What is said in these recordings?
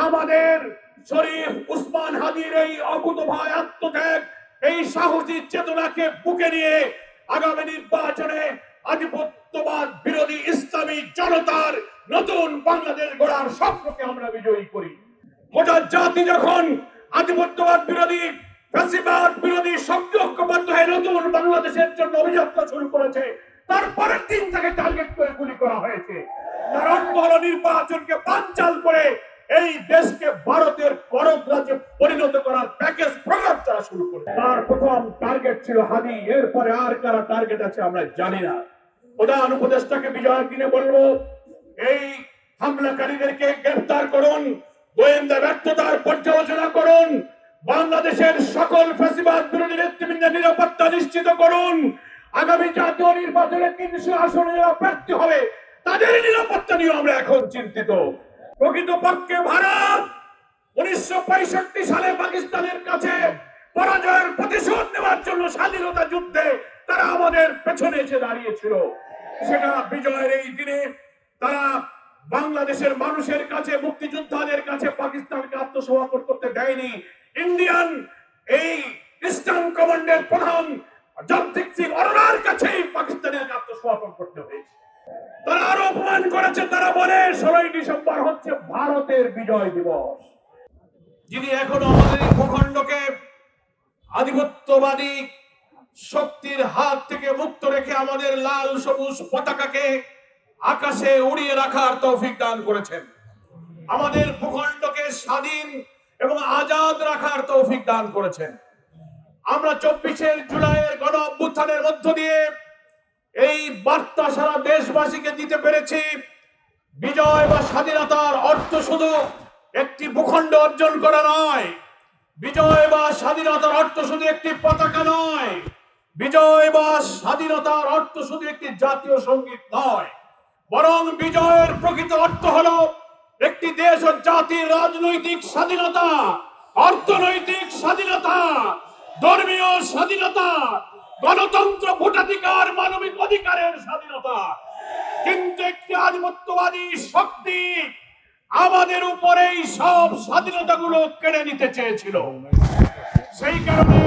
আমাদের শরীফ উসমান হাদির এই অকুতোভয় আত্মত্যাগ, এই সাহসী চেতনাকে বুকে নিয়ে আগামী নির্বাচনে আধিপত্যবাদ বিরোধী ইসলামী জনতার নতুন বাংলাদেশ গড়ার স্বপ্নকে আমরা বিজয়ী করি। গোটা জাতি যখন আধিপত্যবাদ বিরোধী, ফ্যাসিবাদ বিরোধী শক্তি ঐক্যবদ্ধ হয়ে নতুন বাংলাদেশের জন্য অভিযাত্রা শুরু করেছে, তারপরের দিন তাকে টার্গেট করে গুলি করা হয়েছে। তার অর্থ হলো নির্বাচনকে বানচাল করে এই দেশকে ভারতের করদ রাজ্যে পরিণত করার প্যাকেজ প্রোগ্রাম তারা শুরু করে। তার প্রথম টার্গেট ছিল হাদি, এরপরে আর কারা টার্গেট আছে আমরা জানি না। প্রধান উপদেষ্টাকে বিজয়ের দিনে বলবো, এই হামলাকারীদেরকে গ্রেফতার করুন, গোয়েন্দা ব্যর্থতার পর্যালোচনা করুন, বাংলাদেশের সকল ফ্যাসিবাদ বিরোধী নেতৃবৃন্দের নিরাপত্তা নিশ্চিত করুন। আগামী জাতীয় নির্বাচনে 300 আসনে যারা প্রার্থী হবে তাদের নিরাপত্তা নিয়ে আমরা এখন চিন্তিত। প্রকৃতপক্ষে ভারত 1965 সালে পাকিস্তানের কাছে পরাজয়ের প্রতিশোধ নেওয়ার জন্য স্বাধীনতা যুদ্ধে তারা আমাদের পেছনে এসে দাঁড়িয়েছিল। সেটা বিজয়ের এই দিনে তারা বাংলাদেশের মানুষের কাছে, মুক্তিযোদ্ধাদের কাছে পাকিস্তানকে আত্মসমর্পণ করতে দেয়নি। ইন্ডিয়ান এই ইস্টার্ন কমান্ডের প্রধান জগজিৎ সিং অরোরার কাছেই পাকিস্তানের আত্মসমর্পণ করতে হয়েছে। তারা আরো অপমান করেছে, তারা বলে 16 ডিসেম্বর হচ্ছে ভারতের বিজয় দিবস। যিনি এখনো আমাদের ভূখণ্ডকে আধিপত্যবাদী শক্তির হাত থেকে মুক্ত রেখে আমাদের লাল সবুজ পতাকাকে আকাশে উড়িয়ে রাখার তৌফিক দান করেছেন, আমাদের ভূখণ্ডকে স্বাধীন এবং আজাদ রাখার তৌফিক দান করেছেন। আমরা 24 জুলাইয়ের গণ অভ্যুত্থানের মধ্য দিয়ে এই বার্তা সারা দেশবাসীকে দিতে পেরেছি, বিজয় বা স্বাধীনতার অর্থ শুধু একটি ভূখণ্ড অর্জন করা নয়, বিজয় বা স্বাধীনতার অর্থ শুধু একটি পতাকা নয়, বিজয় বা স্বাধীনতার অর্থ শুধু একটি জাতীয় সঙ্গীত নয়, বরং বিজয়ের প্রকৃত অর্থ হলো একটি দেশ ও জাতির রাজনৈতিক স্বাধীনতা, অর্থনৈতিক স্বাধীনতা, ধর্মীয় স্বাধীনতা, গণতন্ত্র, ভোটাধিকার, মানবিক অধিকারের স্বাধীনতা। কিন্তু একটি আধিপত্যবাদী শক্তি আমাদের উপরে এই সব স্বাধীনতাগুলো কেড়ে নিতে চেয়েছিল। সেই কারণে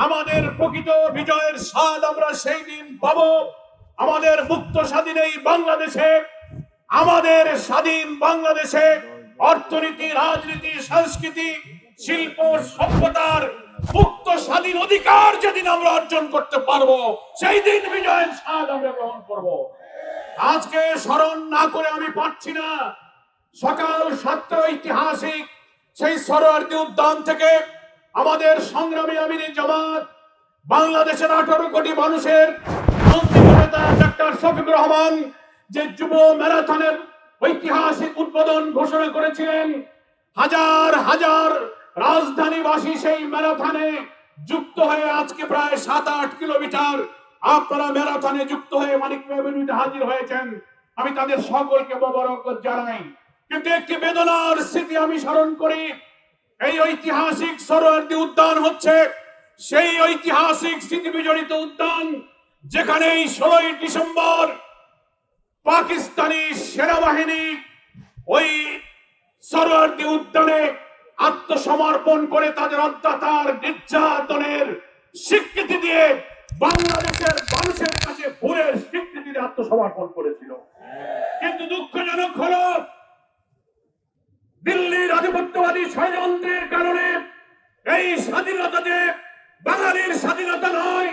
আমাদের প্রকৃত বিজয়ের স্বাদ আমরা সেই দিন পাবো আমাদের মুক্ত স্বাধীন এই বাংলাদেশে। আমাদের স্বাধীন বাংলাদেশে অর্থনীতি, রাজনীতি, সংস্কৃতি, শিল্প, সভ্যতার মুক্ত স্বাধীন অধিকার যেদিন আমরা অর্জন করতে পারবো, সেই দিন বিজয়ের স্বাদ আমরা গ্রহণ করব। আজকে স্মরণ না করে আমি পারছি না। সকাল 7টা ঐতিহাসিক সেই সরোয়ার্দী উদ্যান থেকে আমাদের সংগ্রামী আমিনী জামাত, বাংলাদেশের 18 কোটি মানুষের নেতা ডক্টর শফিকুর রহমান যে যুব ম্যারাথনের ঐতিহাসিক উদ্বোধন ঘোষণা করেছিলেন, হাজার হাজার রাজধানীবাসী সেই ম্যারাথনে যুক্ত হয়ে আজকে প্রায় 7-8 কিলোমিটার আপনারা ম্যারাথনে যুক্ত হয়ে মানিক এভিনিউতে হাজির হয়েছেন। আমি তাদের সকলকে মোবারকবাদ জানাই। কিন্তু একটি বেদনার স্মৃতি আমি স্মরণ করি। এই ঐতিহাসিক সরোয়ার্দী উদ্যান হচ্ছে সেই ঐতিহাসিক স্মৃতি বিজড়িত উদ্যান যেখানে 16 ডিসেম্বর পাকিস্তানি সেনাবাহিনী ওই সরোয়ার্দী উদ্যানে আত্মসমর্পণ করে তাদের অত্যাচার নির্যাতনের স্বীকৃতি দিয়ে বাংলাদেশের মানুষের কাছে ভোরের স্বীকৃতি দিয়ে আত্মসমর্পণ করেছিল। কিন্তু দুঃখজনক হলো দিল্লির আধিপত্যবাদী ষড়যন্ত্রের কারণে এই স্বাধীনতা যে বাঙালির স্বাধীনতা নয়,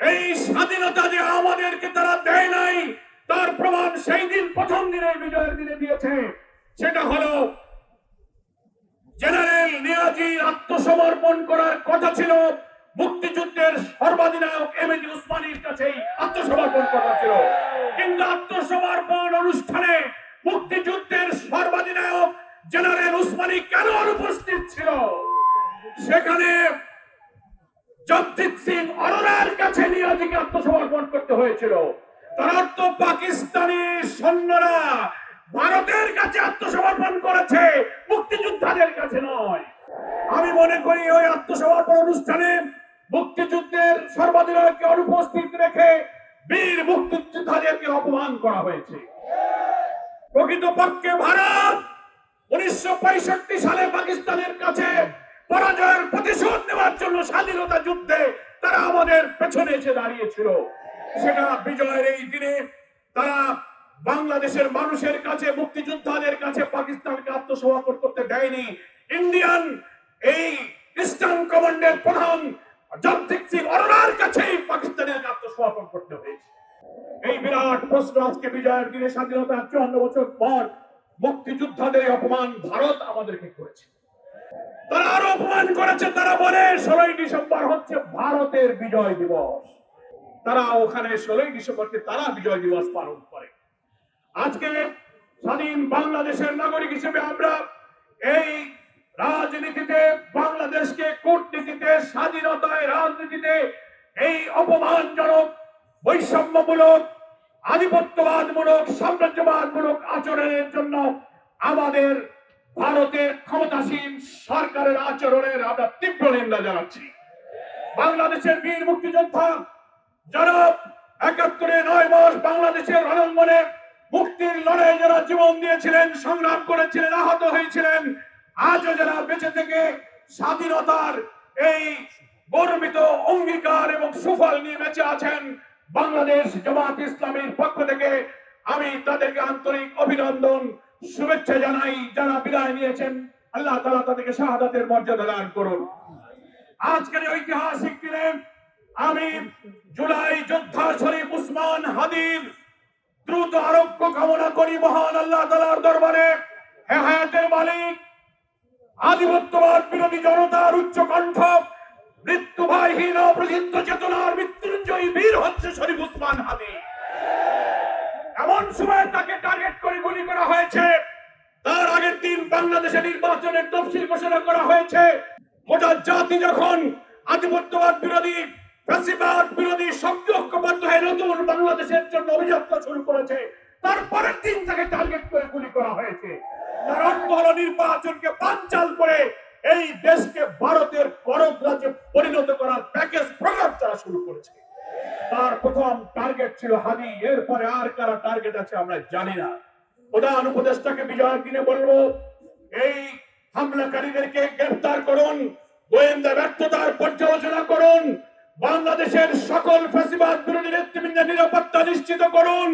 এই স্বাধীনতা যে আমাদেরকে তারা দেয় নাই, তার প্রমাণ সেই দিন প্রথম দিনে বিজয়ের দিনে দিয়েছে। সেটা হলো জেনারেল নিয়াজির আত্মসমর্পণ করার কথা ছিল, মুক্তিযুদ্ধের সর্বাধিনায়ক এমএজি উসমানীর কাছেই আত্মসমর্পণ করা ছিল। কিন্তু আত্মসমর্পণ অনুষ্ঠানে মুক্তিযুদ্ধের সর্বাধিনায়ক জেনারেল উসমানী কেন অনুপস্থিত ছিল? সেখানে জগজিৎ সিং অরোরার কাছে নিয়াজিকে আত্মসমর্পণ করতে হয়েছিল। তার অর্থ পাকিস্তানি সৈন্যরা ভারতের কাছে আত্মসমর্পণ করেছে, মুক্তিযোদ্ধাদের কাছে নয়। আমি মনে করি ওই আত্মসমর্পণ অনুষ্ঠানে মুক্তিযুদ্ধের সর্বাধিনায়ককে অনুপস্থিত রেখে বীর মুক্তিযোদ্ধাদেরকে অপমান করা হয়েছে। প্রকৃতপক্ষে ভারত 1965 সালে পাকিস্তানের কাছে পরাজয়ের প্রতিশোধ নেওয়ার জন্য স্বাধীনতা যুদ্ধে তারা আমাদের পেছনে এসে দাঁড়িয়েছিল। সেটা বিজয়ের এই দিনে তারা বাংলাদেশের মানুষের কাছে, মুক্তিযোদ্ধাদের কাছে পাকিস্তানকে আত্মসমর্পণ করতে দেয়নি। ইন্ডিয়ান এই ইস্টার্ন কমান্ডের প্রধান জগজিৎ সিং অরোরার কাছেই পাকিস্তানের আত্মসমর্পণ করতে হয়েছে। এই বিরাট প্রশ্ন আজকে বিজয়ের দিনে, স্বাধীনতার 54 বছর পর মুক্তিযোদ্ধাদের অপমান ভারত আমাদেরকে করেছে। তারা আরো অপমান করেছে। তারা বলে 16ই ডিসেম্বর হচ্ছে ভারতের বিজয় দিবস। তারা ওখানে 16ই ডিসেম্বরকে তারা বিজয় দিবস পালন করে। আজকে স্বাধীন বাংলাদেশের নাগরিক হিসেবে আমরা এই রাজনীতিতে, বাংলাদেশকে কূটনীতিতে, স্বাধীনতায়, রাজনীতিতে এই অপমানজনক, বৈষম্যমূলক, আধিপত্যবাদমূলক, সাম্রাজ্যবাদমূলক আচরণের জন্য আমাদের ভারতের ক্ষমতাসীন সরকারের আচরণের আমরা তীব্র নিন্দা জানাচ্ছি। বাংলাদেশের বীর মুক্তিযোদ্ধা যারা 71-এ 9 মাস বাংলাদেশের রণাঙ্গনে মুক্তির লড়াই যারা জীবন দিয়েছিলেন, সংগ্রাম করেছিলেন, আহত হয়েছিলেন, আজও যারা বেঁচে থেকে স্বাধীনতার এই গর্বিত অঙ্গীকার এবং সুফল নিয়ে বেঁচে আছেন, বাংলাদেশ জামাত ইসলামীর পক্ষ থেকে আমি তাদেরকে আন্তরিক অভিনন্দন, শুভেচ্ছা জানাই। যারা বিদায় নিয়েছেন, আল্লাহ তাআলা তাদেরকে শাহাদাতের মর্যাদা দান করুন। আজকের ঐতিহাসিক দিনে আমি জুলাই যোদ্ধা শরীফ উসমান হাদির দ্রুত আরোগ্য কামনা করি। মহান আল্লাহ তাআলার দরবারে হে হায়াতের মালিক, আধিপত্যবাদ বিরোধী জনতার উচ্চ কণ্ঠ, মৃত্যু ভয়হীন প্রচিন্ত চেতনার মৃত্যুঞ্জয়ী বীর হচ্ছে শরীফ উসমান হাদি। এমন সময় তাকে টার্গেট করে গুলি করা হয়েছে, তার আগের দিন বাংলাদেশে নির্বাচনের তফসিল ঘোষণা করা হয়েছে। গোটা জাতি যখন আধিপত্যবাদ বিরোধী, ফ্যাসিবাদ বিরোধী শক্তি ঐক্যবদ্ধ হয়ে নতুন বাংলাদেশের জন্য অভিযাত্রা শুরু করেছে, তারপরের দিন তাকে টার্গেট করে গুলি করা হয়েছে। তার অর্থ হলো নির্বাচনকে বানচাল করে এই দেশকে ভারতের করদ রাজ্যে পরিণত করার প্যাকেজ প্রোগ্রাম তারা শুরু করেছে। তার প্রথম টার্গেট ছিল হাদি, এরপরে আর কারা টার্গেট আছে আমরা জানি না। প্রধান উপদেষ্টাকে বিজয়ের দিনে বলবো, এই হামলাকারীদেরকে গ্রেফতার করুন, গোয়েন্দা ব্যর্থতার পর্যালোচনা করুন, বাংলাদেশের সকল ফ্যাসিবাদ বিরোধী নেতৃবৃন্দের নিরাপত্তা নিশ্চিত করুন।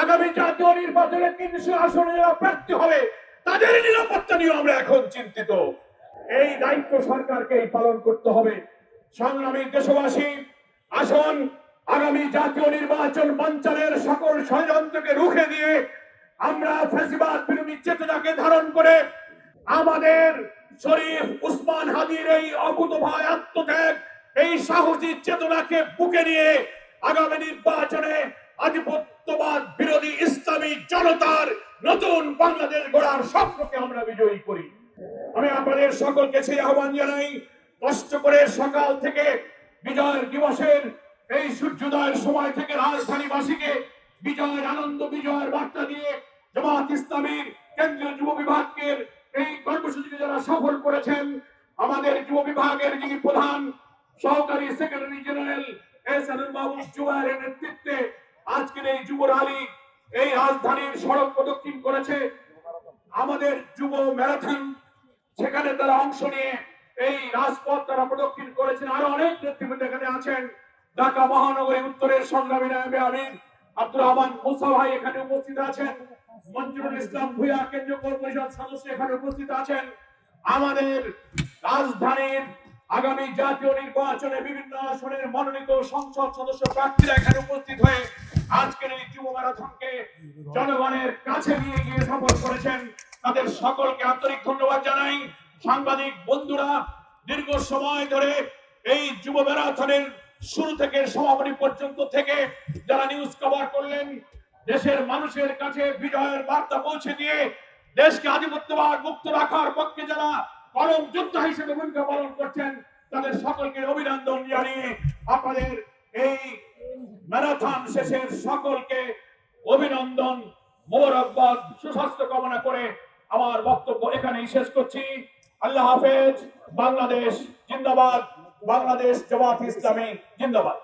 আগামী জাতীয় নির্বাচনে 300 আসনে যারা প্রার্থী হবে তাদের নিরাপত্তা নিয়ে আমরা এখন চিন্তিত। এই দায়িত্ব সরকারকেই পালন করতে হবে। সংগ্রামী দেশবাসী, আসুন আগামী জাতীয় নির্বাচন বানচালের সকল ষড়যন্ত্রকে রুখে দিয়ে আমরা ফ্যাসিবাদ বিরোধী চেতনাকে ধারণ করে আমাদের শরীফ উসমান হাদির এই অকুতোভয় আত্মত্যাগ, এই সাহসী চেতনাকে বুকে নিয়ে আগামী নির্বাচনে আধিপত্যবাদ বিরোধী ইসলামী জনতার নতুন বাংলাদেশ গড়ার স্বপ্নকে আমরা বিজয়ী করি। আমি আপনাদের সকলকে সেই আহ্বান জানাই, কষ্ট করে সকাল থেকে বিজয়ের দিবসের এই সূর্যোদয়ের সময় থেকে রাজধানীবাসীকে বিজয়ের আনন্দ, বিজয়ের বার্তা দিয়ে জামাত ইসলামীর কেন্দ্রীয় যুব বিভাগের এই কর্মসূচিকে যারা সফল করেছেন, আমাদের যুব বিভাগের যিনি প্রধান সহকারী সেক্রেটারি জেনারেল এহসানুল মাহমুদ জুবায়ের নেতৃত্বে আজকের এই যুব র্যালি এই রাজধানীর সড়ক প্রদক্ষিণ করেছে। আমাদের যুব ম্যারাথন, সেখানে তারা অংশ নিয়ে এই রাজপথ তারা প্রদক্ষিণ করেছেন। আরো অনেক নেতৃবৃন্দ এখানে আছেন। ঢাকা মহানগরী উত্তরের সংগ্রামী নায়েবে আমির আব্দুর রহমান মুসা ভাই এখানে উপস্থিত আছেন। মঞ্জুরুল ইসলাম ভূঁইয়া কেন্দ্রীয় পরিষদ সদস্য এখানে উপস্থিত আছেন। আমাদের রাজধানীর আগামী জাতীয় নির্বাচনে বিভিন্ন আসনের মনোনীত সংসদ সদস্য প্রার্থীরা এখানে উপস্থিত হয়ে আজকের এই যুব ম্যারাথনকে জনগণের কাছে নিয়ে গিয়ে সফল করেছেন। তাদের সকলকে আন্তরিক ধন্যবাদ জানাই। সাংবাদিক বন্ধুরা, দীর্ঘ সময় ধরে এই যুব ম্যারাথনের শুরু থেকে সমাপনী পর্যন্ত থেকে যারা নিউজ কভার করলেন, দেশের মানুষের কাছে বিজয়ের বার্তা পৌঁছে দিয়ে দেশকে আধিপত্যবাদ মুক্ত রাখার পক্ষে যারা পরম যোদ্ধা হিসেবে ভূমিকা পালন করছেন, তাদের সকলকে অভিনন্দন জানিয়ে আপনাদের এই ম্যারাথন শেষের সকলকে অভিনন্দন, মোবারকবাদ, সুস্বাস্থ্য কামনা করে আমার বক্তব্য এখানেই শেষ করছি। আল্লাহ হাফেজ। বাংলাদেশ জিন্দাবাদ। বাংলাদেশ জামাত ইসলামী জিন্দাবাদ।